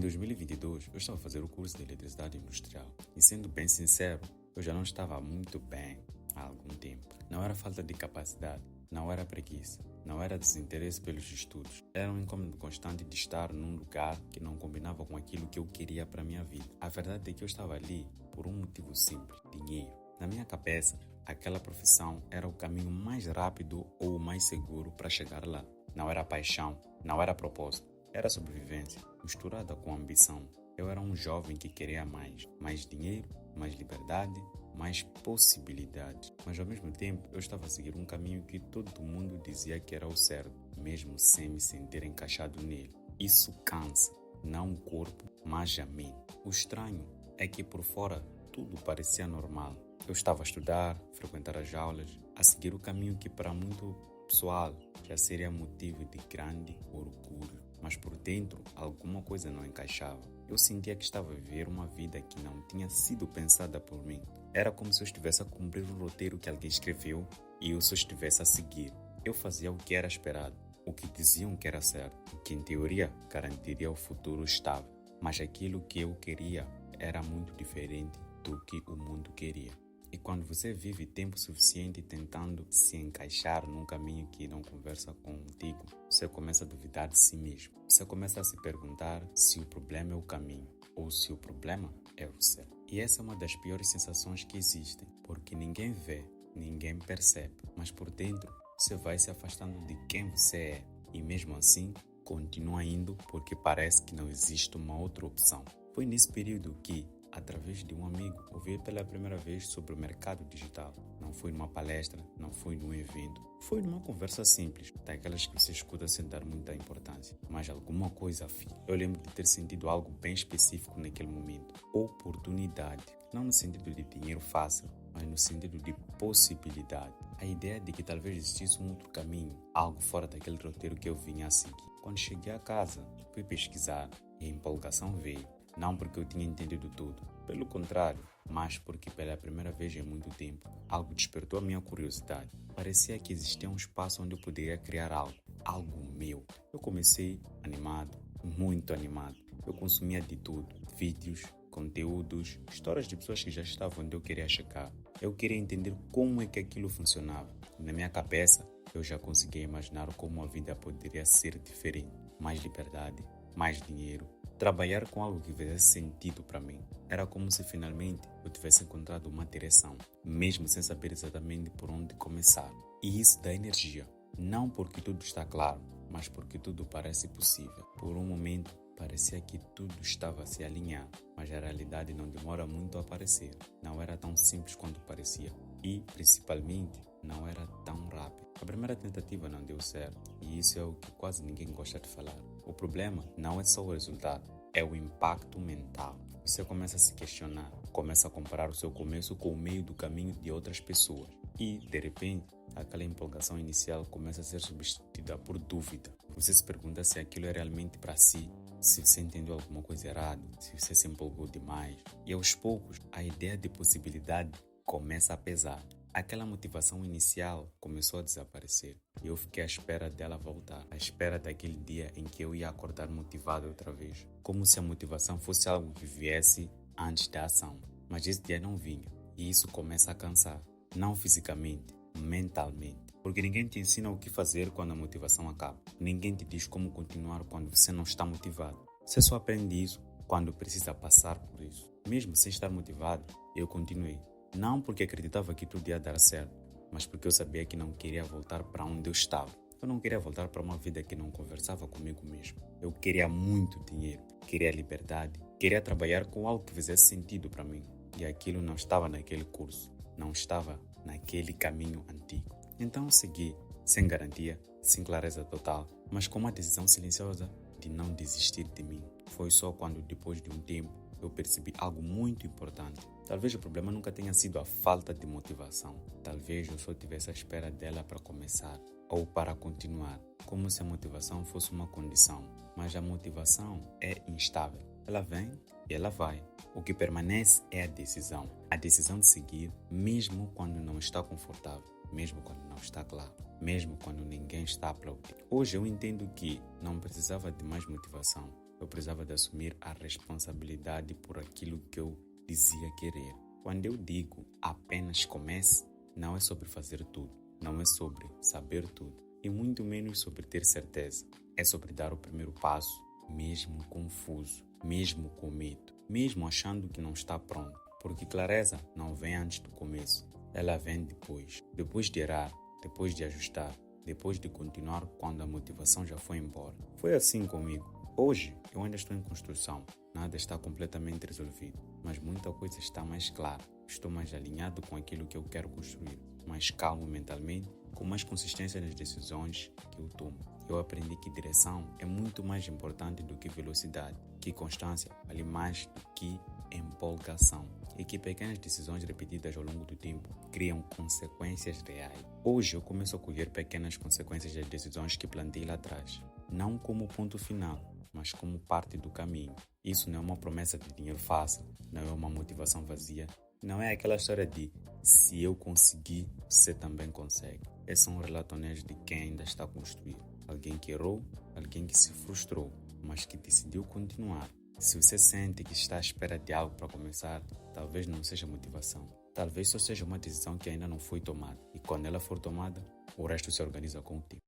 2022, eu estava a fazer o curso de Eletricidade Industrial e, sendo bem sincero, eu já não estava muito bem há algum tempo. Não era falta de capacidade, não era preguiça, não era desinteresse pelos estudos. Era um incômodo constante de estar num lugar que não combinava com aquilo que eu queria para a minha vida. A verdade é que eu estava ali por um motivo simples: dinheiro. Na minha cabeça, aquela profissão era o caminho mais rápido ou mais seguro para chegar lá. Não era paixão, não era propósito, era sobrevivência, misturada com ambição. Eu era um jovem que queria mais dinheiro, mais liberdade, mais possibilidades. Mas ao mesmo tempo, eu estava a seguir um caminho que todo mundo dizia que era o certo, mesmo sem me sentir encaixado nele. Isso cansa, não o corpo, mas a mente. O estranho é que por fora tudo parecia normal. Eu estava a estudar, frequentar as aulas, a seguir o caminho que para muito pessoal já seria motivo de grande orgulho. Mas por dentro, alguma coisa não encaixava. Eu sentia que estava a viver uma vida que não tinha sido pensada por mim. Era como se eu estivesse a cumprir um roteiro que alguém escreveu e eu só estivesse a seguir. Eu fazia o que era esperado, o que diziam que era certo, o que em teoria garantiria o futuro estável. Mas aquilo que eu queria era muito diferente do que o mundo queria. E quando você vive tempo suficiente tentando se encaixar num caminho que não conversa contigo, você começa a duvidar de si mesmo. Você começa a se perguntar se o problema é o caminho ou se o problema é você. E essa é uma das piores sensações que existem, porque ninguém vê, ninguém percebe, mas por dentro você vai se afastando de quem você é e mesmo assim continua indo porque parece que não existe uma outra opção. Foi nesse período que, através de um amigo, ouvi pela primeira vez sobre o mercado digital. Não foi numa palestra, não foi num evento, foi numa conversa simples, daquelas que você escuta sem dar muita importância, mas alguma coisa afim. Eu lembro de ter sentido algo bem específico naquele momento: oportunidade. Não no sentido de dinheiro fácil, mas no sentido de possibilidade. A ideia de que talvez existisse um outro caminho, algo fora daquele roteiro que eu vinha a seguir. Quando cheguei a casa, fui pesquisar e a empolgação veio. Não porque eu tinha entendido tudo, pelo contrário, mas porque pela primeira vez em muito tempo, algo despertou a minha curiosidade. Parecia que existia um espaço onde eu poderia criar algo meu. Eu comecei animado, muito animado. Eu consumia de tudo: vídeos, conteúdos, histórias de pessoas que já estavam onde eu queria chegar. Eu queria entender como é que aquilo funcionava. Na minha cabeça, eu já conseguia imaginar como a vida poderia ser diferente. Mais liberdade, mais dinheiro, trabalhar com algo que fizesse sentido para mim. Era como se finalmente eu tivesse encontrado uma direção, mesmo sem saber exatamente por onde começar. E isso dá energia, não porque tudo está claro, mas porque tudo parece possível. Por um momento, parecia que tudo estava a se alinhar, mas a realidade não demora muito a aparecer. Não era tão simples quanto parecia e, principalmente, não era tão rápido. A primeira tentativa não deu certo e isso é o que quase ninguém gosta de falar. O problema não é só o resultado, é o impacto mental. Você começa a se questionar, começa a comparar o seu começo com o meio do caminho de outras pessoas e, de repente, aquela empolgação inicial começa a ser substituída por dúvida. Você se pergunta se aquilo é realmente para si, se você entendeu alguma coisa errada, se você se empolgou demais. E aos poucos, a ideia de possibilidade começa a pesar. Aquela motivação inicial começou a desaparecer e eu fiquei à espera dela voltar, à espera daquele dia em que eu ia acordar motivado outra vez, como se a motivação fosse algo que viesse antes da ação. Mas esse dia não vinha e isso começa a cansar, não fisicamente, mentalmente, porque ninguém te ensina o que fazer quando a motivação acaba. Ninguém te diz como continuar quando você não está motivado. Você só aprende isso quando precisa passar por isso. Mesmo sem estar motivado, eu continuei. Não porque acreditava que tudo ia dar certo, mas porque eu sabia que não queria voltar para onde eu estava. Eu não queria voltar para uma vida que não conversava comigo mesmo. Eu queria muito dinheiro, queria liberdade, queria trabalhar com algo que fizesse sentido para mim. E aquilo não estava naquele curso, não estava naquele caminho antigo. Então eu segui, sem garantia, sem clareza total, mas com uma decisão silenciosa de não desistir de mim. Foi só quando, depois de um tempo, eu percebi algo muito importante. Talvez o problema nunca tenha sido a falta de motivação. Talvez eu só tivesse à espera dela para começar ou para continuar, como se a motivação fosse uma condição. Mas a motivação é instável. Ela vem e ela vai. O que permanece é a decisão de seguir, mesmo quando não está confortável, mesmo quando não está claro, mesmo quando ninguém está a aplaudir. Hoje eu entendo que não precisava de mais motivação. eu precisava de assumir a responsabilidade por aquilo que eu dizia querer. Quando eu digo apenas comece, não é sobre fazer tudo, não é sobre saber tudo e muito menos sobre ter certeza. É sobre dar o primeiro passo, mesmo confuso, mesmo com medo, mesmo achando que não está pronto. Porque clareza não vem antes do começo, ela vem depois. Depois de errar, depois de ajustar, depois de continuar quando a motivação já foi embora. Foi assim comigo. Hoje eu ainda estou em construção, nada está completamente resolvido, mas muita coisa está mais clara. Estou mais alinhado com aquilo que eu quero construir, mais calmo mentalmente, com mais consistência nas decisões que eu tomo. Eu aprendi que direção é muito mais importante do que velocidade, que constância vale mais do que empolgação e que pequenas decisões repetidas ao longo do tempo criam consequências reais. Hoje eu começo a colher pequenas consequências das decisões que plantei lá atrás, não como ponto final, mas como parte do caminho. Isso não é uma promessa de dinheiro fácil, não é uma motivação vazia, não é aquela história de se eu conseguir, você também consegue. Esses são relatórios de quem ainda está a construir. Alguém que errou, alguém que se frustrou, mas que decidiu continuar. Se você sente que está à espera de algo para começar, talvez não seja motivação. Talvez só seja uma decisão que ainda não foi tomada. E quando ela for tomada, o resto se organiza com o tempo.